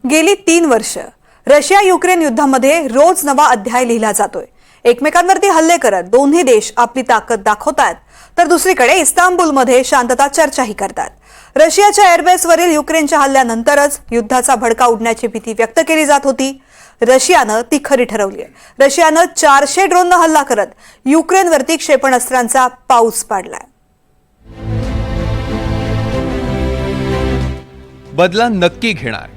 गेली 3 वर्ष Russia Ukraine युद्धामध्ये रोज नवा अध्याय लिहिला जातोय। एकमेकांवरती हल्ले करत दोन्ही देश आपली ताकद दाखवतात, तर दुसरीकडे इस्तांबुलमध्ये शांतता चर्चाही करतात। रशियाच्या एअरबेसवरील युक्रेनच्या हल्ल्यानंतरच युद्धाचा भडका उडण्याची भीती व्यक्त केली जात होती। रशियानं ती खरी ठरवली आहे। रशियानं 400 ड्रोननं हल्ला करत युक्रेनवरती क्षेपणास्त्रांचा पाऊस पाडलाय। बदला नक्की घेणार।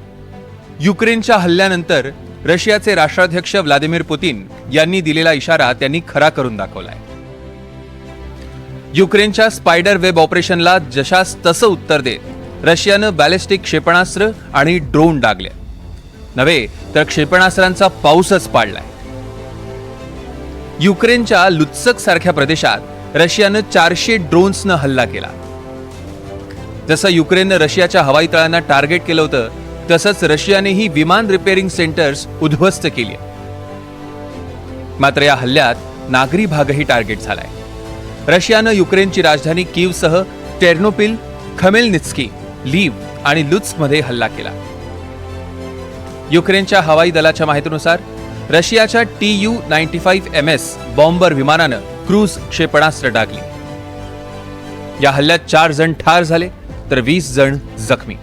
युक्रेनच्या हल्ल्यानंतर रशियाचे राष्ट्राध्यक्ष व्लादिमीर पुतीन यांनी दिलेला इशारा त्यांनी खरा करून दाखवलाय। युक्रेनच्या स्पायडर वेब ऑपरेशनला जशास तसं उत्तर देत रशियानं बॅलिस्टिक क्षेपणास्त्र आणि ड्रोन डागले, नव्हे तर क्षेपणास्त्रांचा पाऊसच पाडलाय। युक्रेनच्या लुत्स्क सारख्या प्रदेशात रशियानं 400 ड्रोन्सनं हल्ला केला। जसं युक्रेननं रशियाच्या हवाई तळांना टार्गेट केलं होतं, तसंच रशियानेही विमान रिपेअरिंग सेंटर्स उद्ध्वस्त केली। मात्र या हल्ल्यात नागरी भागही टार्गेट झालाय। रशियानं युक्रेनची राजधानी कीवसह टेर्नोपिल, खमेलनित्स्की, लीव्ह आणि लुत्स्कमध्ये हल्ला केला। युक्रेनच्या हवाई दलाच्या माहितीनुसार रशियाच्या Tu-95MS बॉम्बर विमानानं क्रूज क्षेपणास्त्र डागली। या हल्ल्यात 4 जण ठार झाले तर 20 जण जखमी।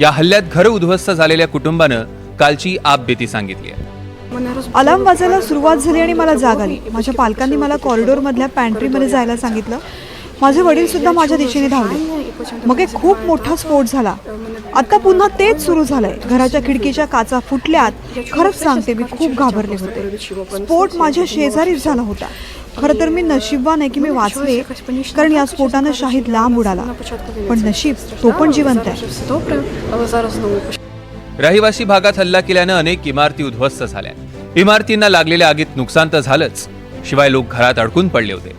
या हल्ल्यात घर उद्ध्वस्त झालेल्या कुटुंबानं कालची आपबीती सांगितली आहे। अलार्म वाजायला सुरुवात झाली आणि मला जाग आली। माझ्या पालकांनी मला कॉरिडॉर मधल्या पॅन्ट्रीमध्ये जायला सांगितलं। माझे वडील सुद्धा माझ्या दिशेने धावले। मग एक खूप मोठा स्फोट झाला। आता पुन्हा तेच सुरू झालंय। घराच्या खिडकीच्या काचा फुटल्यात। खरंच सांगते, मी खूप घाबरले होते। स्फोट माझ्या शेजारीच झाला होता। खरं तर मी नशीबवान आहे की मी वाचले, कारण या स्फोटानं शाहिद लांब उडाला, पण नशीब तो पण जिवंत आहे। रहिवासी भागात हल्ला केल्यानं अनेक इमारती उद्ध्वस्त झाल्या। इमारतींना लागलेल्या आगीत नुकसान तर झालंच, शिवाय लोक घरात अडकून पडले होते।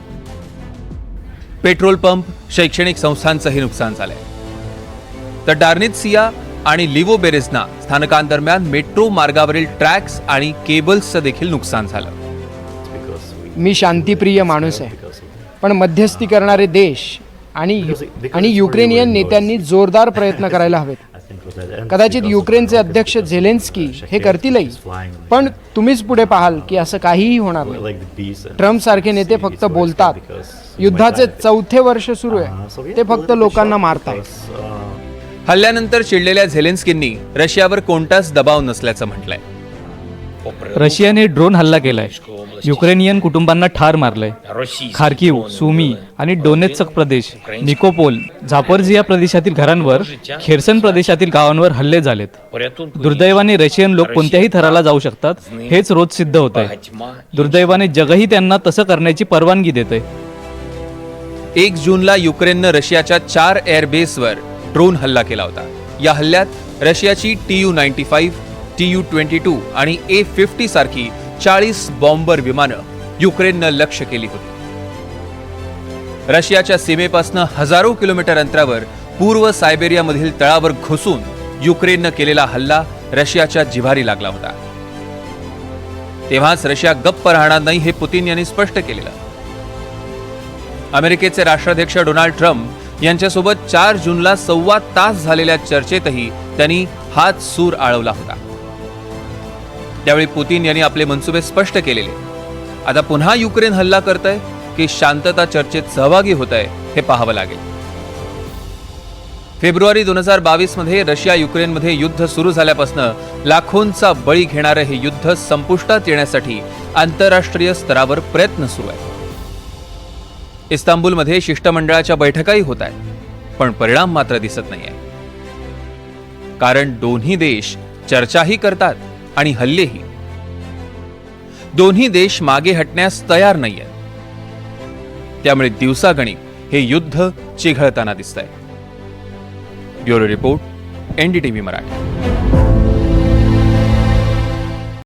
पेट्रोल पंप, शैक्षणिक संस्थांचंही नुकसान झालंय। तर डार्नित्सिया आणि लिव्होबेरेझना स्थानकांदरम्यान मेट्रो मार्गावरील ट्रॅक्स आणि केबल्सचं देखील नुकसान झालं। मी शांतिप्रिय माणूस आहे, पण मध्यस्थी करणारे देश आणि युक्रेनियन नेत्यांनी जोरदार प्रयत्न करायला हवेत। कदाचित युक्रेनचे अध्यक्ष झेलेन्स्की हे करतीलही, पण तुम्हीच पुढे पाहाल की असं काहीही होणार नाही। ट्रम्प सारखे नेते फक्त बोलतात। युद्धाचे 4थे वर्ष सुरू आहे, ते फक्त लोकांना मारतात। हल्ल्यानंतर चिडलेल्या झेलेन्स्कींनी रशियावर कोणताच दबाव नसल्याचं म्हटलंय। रशियाने ड्रोन हल्ला केलाय, युक्रेनियन कुटुंबांना ठार मारलंय। खार्किव, सुमी आणि डोनेत्स्क प्रदेश, निकोपोल, झापोरिझिया प्रदेशातील घरांवर, खेर्सन प्रदेशातील गावांवर हल्ले झालेत। दुर्दैवाने रशियन लोक कोणत्याही थराला जाऊ शकतात, हेच रोज सिद्ध होत आहे। दुर्दैवाने जगही त्यांना तसं करण्याची परवानगी देते। 1 जूनला युक्रेननं रशियाच्या 4 एअरबेसवर ड्रोन हल्ला केला होता। या हल्ल्यात रशियाची Tu-95, Tu-22 आणि A-50 सारखी 40 बॉम्बर विमानं युक्रेननं लक्ष्य केली होती। रशियाच्या सीमेपासून हजारो किलोमीटर अंतरावर पूर्व सायबेरियामधील तळावर घुसून युक्रेननं केलेला हल्ला रशियाच्या जिव्हारी लागला होता। तेव्हाच रशिया गप्प राहणार नाही हे पुतीन यांनी स्पष्ट केलेलं। अमेरिकेचे राष्ट्राध्यक्ष डोनाल्ड ट्रम्प यांच्यासोबत 4 जूनला 1.25 तास झालेल्या चर्चेतही त्यांनी हाच सूर आळवला होता। त्यावेळी पुतीन यांनी आपले मनसुबे स्पष्ट केलेले। आता पुन्हा युक्रेन हल्ला करतंय की शांतता चर्चेत सहभागी होतंय हे पाहावं लागेल। फेब्रुवारी 2022 मध्ये रशिया युक्रेनमध्ये युद्ध सुरू झाल्यापासून लाखोंचा बळी घेणारं हे युद्ध संपुष्टात येण्यासाठी आंतरराष्ट्रीय स्तरावर प्रयत्न सुरू आहेत। इस्तांबुलमध्ये शिष्टमंडळाच्या बैठकाही होत आहेत, पण परिणाम मात्र दिसत नाहीये। कारण दोन्ही देश चर्चाही करतात आणि हल्लेही। दोन्ही देश मागे हटण्यास तयार नाहीयेत, त्यामुळे दिवसागणिक हे युद्ध चिघळताना दिसतंय। Bureau report, NDTV Marathi.